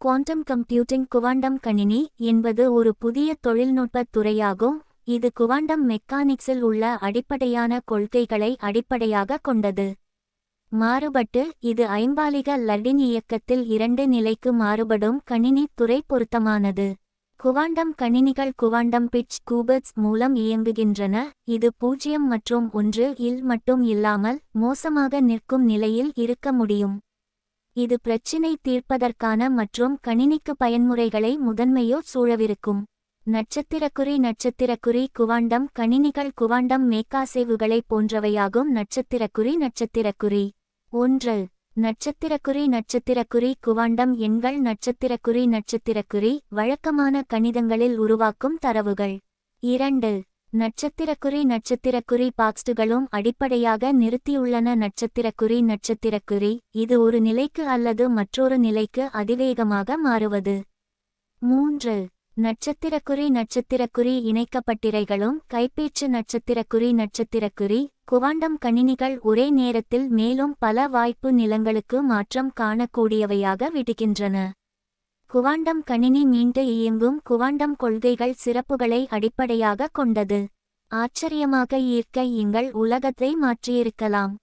Quantum computing quantum கணினி என்பது ஒரு புதிய தொழில்நுட்பத் துறையாகும். இது குவாண்டம் மெக்கானிக்ஸில் உள்ள அடிப்படையான கொள்கைகளை அடிப்படையாக கொண்டது. மாறுபட்டு இது ஐம்பாலிக லடின் இயக்கத்தில் இரண்டு நிலைக்கு மாறுபடும் கணினி துறை பொருத்தமானது. குவாண்டம் கணினிகள் குவாண்டம் பிட்ச் கூபர்ட்ஸ் மூலம் இயங்குகின்றன. இது 0 மற்றும் 1 இல் மட்டும் இல்லாமல் மோசமாக நிற்கும் நிலையில் இருக்க முடியும். இது பிரச்சினை தீர்ப்பதற்கான மற்றும் கணினிக்கு பயன்முறைகளை முதன்மையோ சூழவிருக்கும். நட்சத்திரக்குறி குவாண்டம் கணினிகள் குவாண்டம் மேற்காசேவுகளை போன்றவையாகும். நட்சத்திரக்குறி 1. நட்சத்திரக்குறி குவாண்டம் எண்கள். நட்சத்திரக்குறி வழக்கமான கணிதங்களில் உருவாக்கும் தரவுகள். 2. நட்சத்திரக்குறி பாக்ஸ்டுகளும் அடிப்படையாக நிறுத்தியுள்ளன. நட்சத்திரக்குறி இது ஒரு நிலைக்கு அல்லது மற்றொரு நிலைக்கு அதிவேகமாக மாறுவது. 3. நட்சத்திரக்குறி இணைக்கப்பட்டிரைகளும் கைப்பேச்சு. நட்சத்திரக்குறி குவாண்டம் கணினிகள் ஒரே நேரத்தில் மேலும் பல வாய்ப்பு நிலங்களுக்கு மாற்றம் காணக்கூடியவையாக விடுகின்றன. குவாண்டம் கணினி மீண்டு இயங்கும் குவாண்டம் கொள்கைகள் சிறப்புகளை அடிப்படையாக கொண்டது. ஆச்சரியமாக ஈர்க்க எங்கள் உலகத்தை மாற்றியிருக்கலாம்.